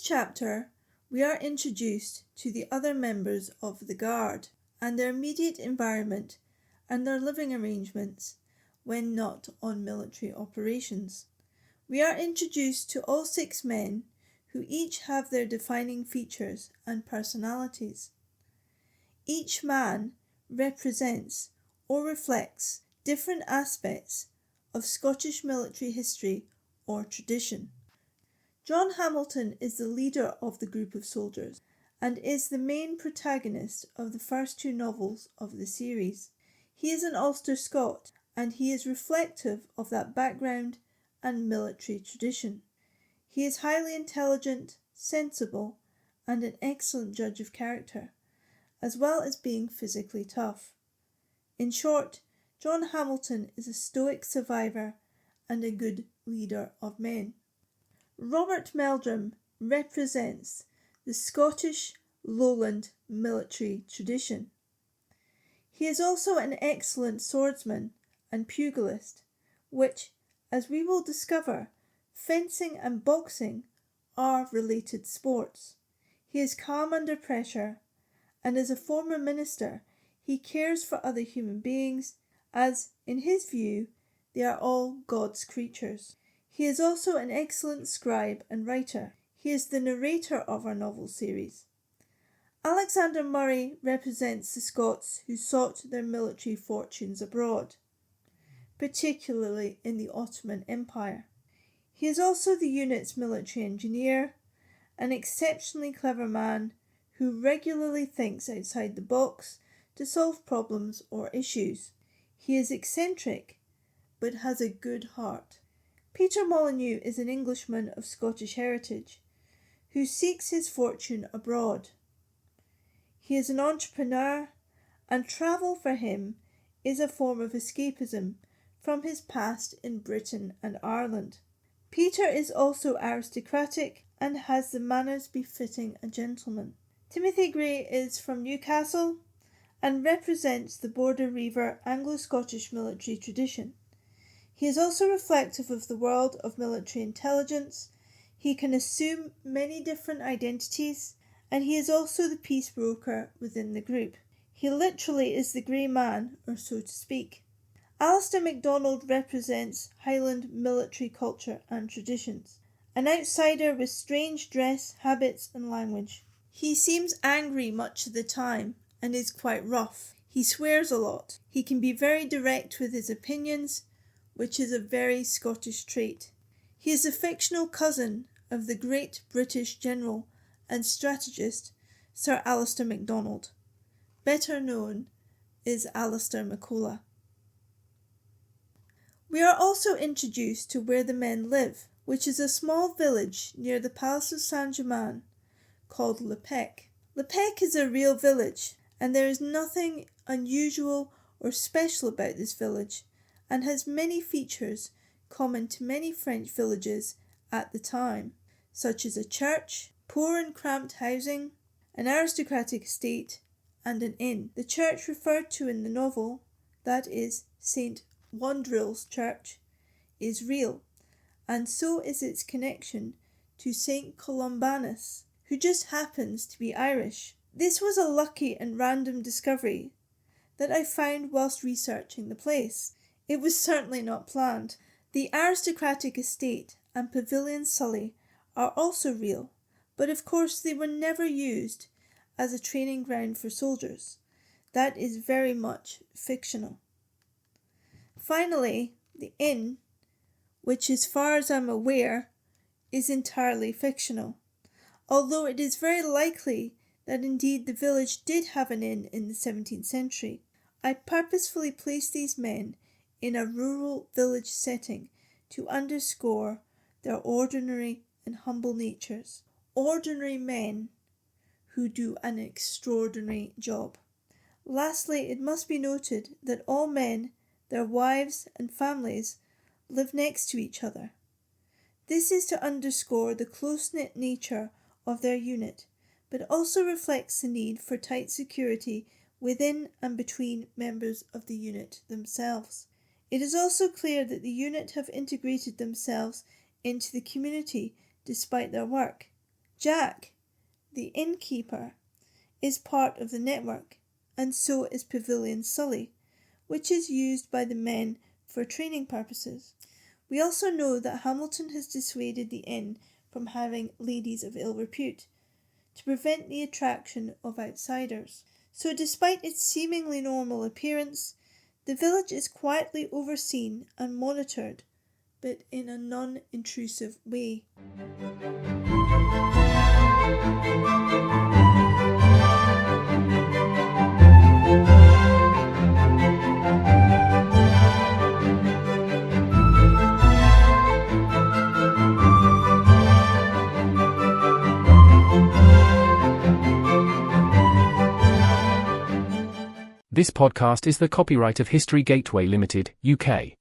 chapter, we are introduced to the other members of the Garde and their immediate environment and their living arrangements when not on military operations. We are introduced to all 6 men who each have their defining features and personalities. Each man represents or reflects different aspects of Scottish military history or tradition. John Hamilton is the leader of the group of soldiers and is the main protagonist of the first 2 novels of the series. He is an Ulster Scot and he is reflective of that background and military tradition. He is highly intelligent, sensible, and an excellent judge of character, as well as being physically tough. In short, John Hamilton is a stoic survivor and a good leader of men. Robert Meldrum represents the Scottish Lowland military tradition. He is also an excellent swordsman and pugilist, which, as we will discover, fencing and boxing are related sports. He is calm under pressure, and as a former minister, he cares for other human beings, as, in his view, they are all God's creatures. He is also an excellent scribe and writer. He is the narrator of our novel series. Alexander Murray represents the Scots who sought their military fortunes abroad, particularly in the Ottoman Empire. He is also the unit's military engineer, an exceptionally clever man who regularly thinks outside the box to solve problems or issues. He is eccentric, but has a good heart. Peter Molyneux is an Englishman of Scottish heritage who seeks his fortune abroad. He is an entrepreneur, and travel for him is a form of escapism from his past in Britain and Ireland. Peter is also aristocratic and has the manners befitting a gentleman. Timothy Gray is from Newcastle and represents the Border Reiver Anglo-Scottish military tradition. He is also reflective of the world of military intelligence. He can assume many different identities, and he is also the peace broker within the group. He literally is the grey man, or so to speak. Alistair MacDonald represents Highland military culture and traditions, an outsider with strange dress, habits and language. He seems angry much of the time and is quite rough. He swears a lot. He can be very direct with his opinions, which is a very Scottish trait. He is a fictional cousin of the great British general and strategist Sir Alistair MacDonald, better known as Alistair MacColla. We are also introduced to where the men live, which is a small village near the Palace of Saint-Germain called Le Pec. Le Pec is a real village, and there is nothing unusual or special about this village, and has many features common to many French villages at the time, such as a church, poor and cramped housing, an aristocratic estate, and an inn. The church referred to in the novel, that is St. Wandrill's Church, is real, and so is its connection to St. Columbanus, who just happens to be Irish. This was a lucky and random discovery that I found whilst researching the place. It was certainly not planned. The aristocratic estate and Pavilion Sully are also real, but of course they were never used as a training ground for soldiers. That is very much fictional. Finally, the inn, which as far as I'm aware, is entirely fictional, although it is very likely that indeed the village did have an inn in the 17th century. I purposefully placed these men in a rural village setting to underscore their ordinary and humble natures. Ordinary men who do an extraordinary job. Lastly, it must be noted that all men, their wives and families live next to each other. This is to underscore the close-knit nature of their unit, but also reflects the need for tight security within and between members of the unit themselves. It is also clear that the unit have integrated themselves into the community despite their work. Jack, the innkeeper, is part of the network, and so is Pavilion Sully, which is used by the men for training purposes. We also know that Hamilton has dissuaded the inn from having ladies of ill repute, to prevent the attraction of outsiders. So despite its seemingly normal appearance, the village is quietly overseen and monitored, but in a non-intrusive way. This podcast is the copyright of History Gateway Limited, UK.